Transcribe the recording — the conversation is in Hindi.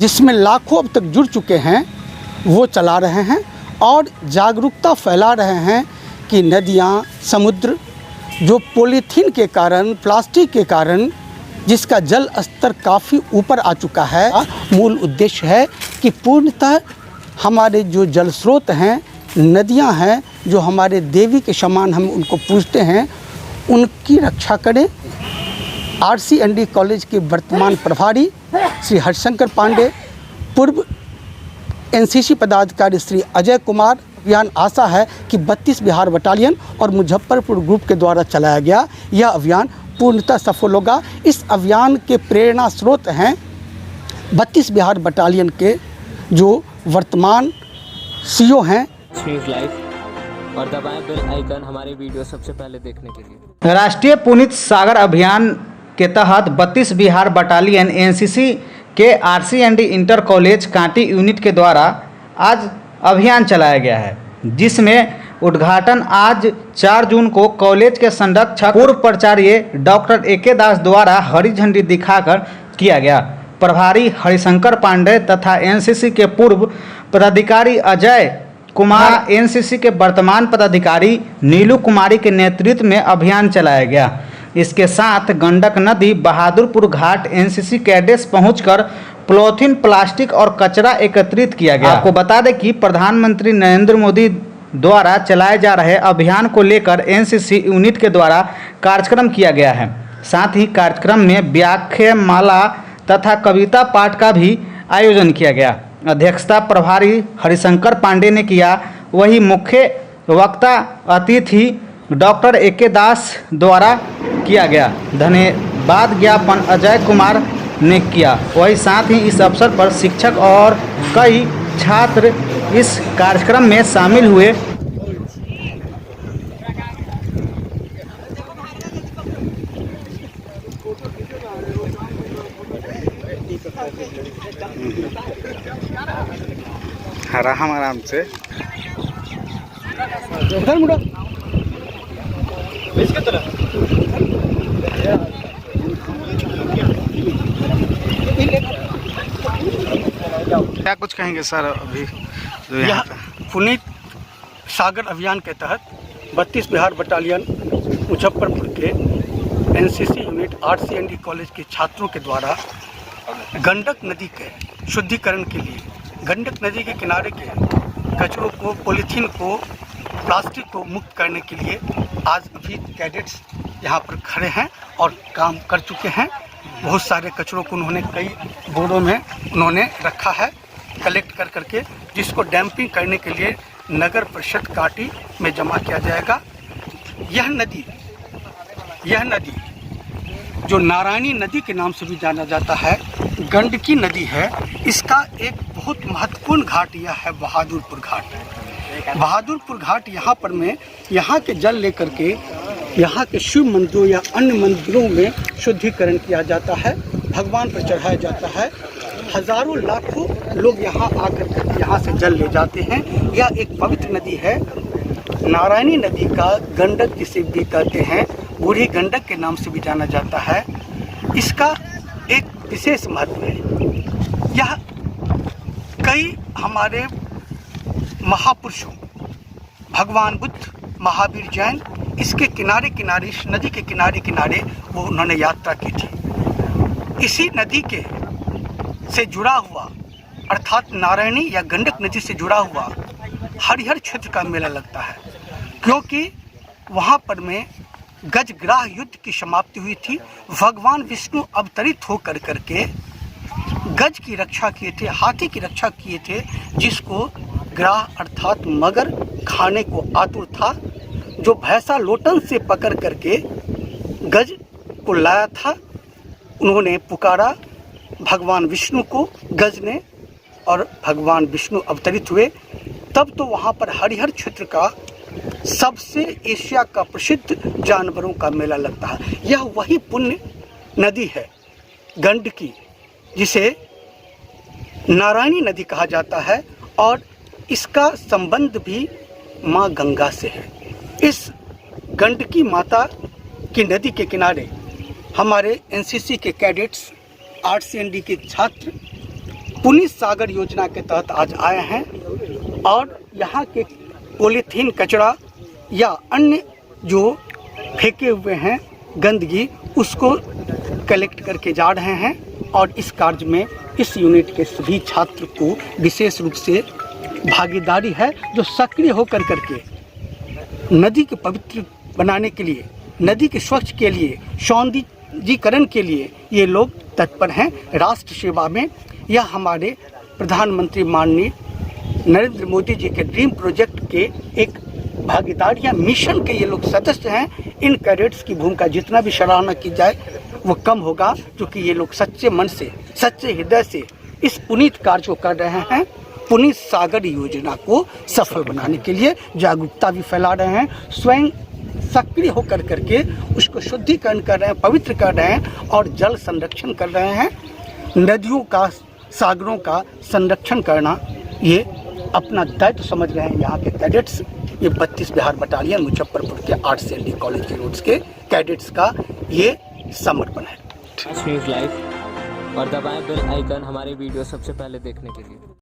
जिसमें लाखों अब तक जुड़ चुके हैं वो चला रहे हैं और जागरूकता फैला रहे हैं कि नदियाँ, समुद्र जो पॉलीथीन के कारण, प्लास्टिक के कारण जिसका जल स्तर काफ़ी ऊपर आ चुका है, मूल उद्देश्य है कि पूर्णतः हमारे जो जल स्रोत हैं, नदियां हैं, जो हमारे देवी के समान हम उनको पूजते हैं, उनकी रक्षा करें। RCND कॉलेज के वर्तमान प्रभारी श्री हरिशंकर पांडे, पूर्व NCC पदाधिकारी श्री अजय कुमार, अभियान आशा है कि 32 बिहार बटालियन और मुजफ्फरपुर ग्रुप के द्वारा चलाया गया यह अभियान पूर्णतः सफल होगा। इस अभियान के प्रेरणा स्रोत हैं 32 बिहार बटालियन के जो वर्तमान CO हैं। लाइक और दबाएं बेल आइकन हमारे वीडियो सबसे पहले देखने के लिए। राष्ट्रीय पुनीत सागर अभियान के तहत 32 बिहार बटालियन NCC के RCND inter college Kanti unit के द्वारा आज अभियान चलाया गया है, जिसमें उद्घाटन आज 4 जून को कॉलेज के संरक्षक पूर्व प्राचार्य डॉक्टर AK दास द्वारा हरी झंडी दिखाकर किया गया। प्रभारी हरिशंकर पांडे तथा NCC के पूर्व पदाधिकारी अजय कुमार, NCC के वर्तमान पदाधिकारी नीलू कुमारी के नेतृत्व में अभियान चलाया गया। इसके साथ गंडक नदी, बहादुरपुर घाट NCC कैडेट्स पहुंचकर पॉलीथीन, प्लास्टिक और कचरा एकत्रित किया गया। आपको बता दें कि प्रधानमंत्री नरेंद्र मोदी द्वारा चलाए जा रहे अभियान को लेकर NCC यूनिट के द्वारा कार्यक्रम किया गया है। साथ ही कार्यक्रम में व्याख्यानमाला तथा कविता पाठ का भी आयोजन किया गया। अध्यक्षता प्रभारी हरिशंकर पांडे ने किया, वही मुख्य वक्ता अतिथि डॉक्टर AK दास द्वारा किया गया। धन्यवाद ज्ञापन अजय कुमार ने किया। वही साथ ही इस अवसर पर शिक्षक और कई छात्र इस कार्यक्रम में शामिल हुए। आराम से क्या कुछ कहेंगे सर? अभी यह पुनीत सागर अभियान के तहत 32 बिहार बटालियन मुजफ्फरपुर के NCC यूनिट RCND कॉलेज के छात्रों के द्वारा गंडक नदी के शुद्धिकरण के लिए, गंडक नदी के किनारे के कचरों को, पॉलीथीन को, प्लास्टिक को मुक्त करने के लिए आज अभी कैडेट्स यहाँ पर खड़े हैं और काम कर चुके हैं। बहुत सारे कचरों को उन्होंने कई बोरों में उन्होंने रखा है कलेक्ट कर करके, जिसको डैम्पिंग करने के लिए नगर परिषद कांटी में जमा किया जाएगा। यह नदी जो नारायणी नदी के नाम से भी जाना जाता है, गंडकी नदी है। इसका एक बहुत महत्वपूर्ण घाट यह है बहादुरपुर घाट। बहादुरपुर घाट यहाँ पर में यहाँ के जल लेकर के यहाँ के शिव मंदिरों या अन्य मंदिरों में शुद्धिकरण किया जाता है, भगवान पर चढ़ाया जाता है। हजारों लाखों लोग यहाँ आकर के यहाँ से जल ले जाते हैं। यह एक पवित्र नदी है। नारायणी नदी का गंडक जिसे भी कहते हैं, बूढ़ी गंडक के नाम से भी जाना जाता है। इसका एक विशेष महत्व है। यह कई हमारे महापुरुषों, भगवान बुद्ध, महावीर जैन, इसके किनारे किनारे, इस नदी के किनारे किनारे वो उन्होंने यात्रा की थी। इसी नदी के से जुड़ा हुआ, अर्थात नारायणी या गंडक नदी से जुड़ा हुआ हरिहर क्षेत्र का मेला लगता है, क्योंकि वहाँ पर में गजग्राह युद्ध की समाप्ति हुई थी। भगवान विष्णु अवतरित होकर करके गज की रक्षा किए थे, हाथी की रक्षा किए थे, जिसको ग्राह अर्थात मगर खाने को आतुर था, जो भैंसा लोटन से पकड़ करके गज को लाया था। उन्होंने पुकारा भगवान विष्णु को गज ने, और भगवान विष्णु अवतरित हुए। तब तो वहाँ पर हरिहर क्षेत्र का सबसे एशिया का प्रसिद्ध जानवरों का मेला लगता है। यह वही पुण्य नदी है गंडकी, जिसे नारायणी नदी कहा जाता है, और इसका संबंध भी माँ गंगा से है। इस गंडकी माता की नदी के किनारे हमारे NCC के कैडेट्स, RCND के छात्र पुनीत सागर योजना के तहत आज आए हैं और यहाँ के पॉलीथीन कचरा या अन्य जो फेंके हुए हैं गंदगी उसको कलेक्ट करके जा रहे हैं और इस कार्य में इस यूनिट के सभी छात्र को विशेष रूप से भागीदारी है, जो सक्रिय होकर करके नदी के पवित्र बनाने के लिए, नदी के स्वच्छ के लिए, सौंदर्यीकरण के लिए ये लोग तत्पर हैं राष्ट्र सेवा में। यह हमारे प्रधानमंत्री माननीय नरेंद्र मोदी जी के ड्रीम प्रोजेक्ट के एक भागीदार या मिशन के ये लोग सदस्य हैं। इन कैडेट्स की भूमिका जितना भी सराहना की जाए वो कम होगा, क्योंकि ये लोग सच्चे मन से, सच्चे हृदय से इस पुनीत कार्य को कर रहे हैं। पुनीत सागर योजना को सफल बनाने के लिए जागरूकता भी फैला रहे हैं, स्वयं सक्रिय होकर करके उसको शुद्धिकरण कर रहे हैं, पवित्र कर रहे हैं और जल संरक्षण कर रहे हैं। नदियों का, सागरों का संरक्षण करना ये अपना दायित्व समझ रहे हैं यहाँ के कैडेट्स। ये 32 बिहार बटालियन मुजफ्फरपुर के RCND कॉलेज के रोड्स के कैडेट्स का ये समर्पण है। न्यूज़ लाइव और दबाएं बेल आइकन हमारे वीडियो सबसे पहले देखने के लिए।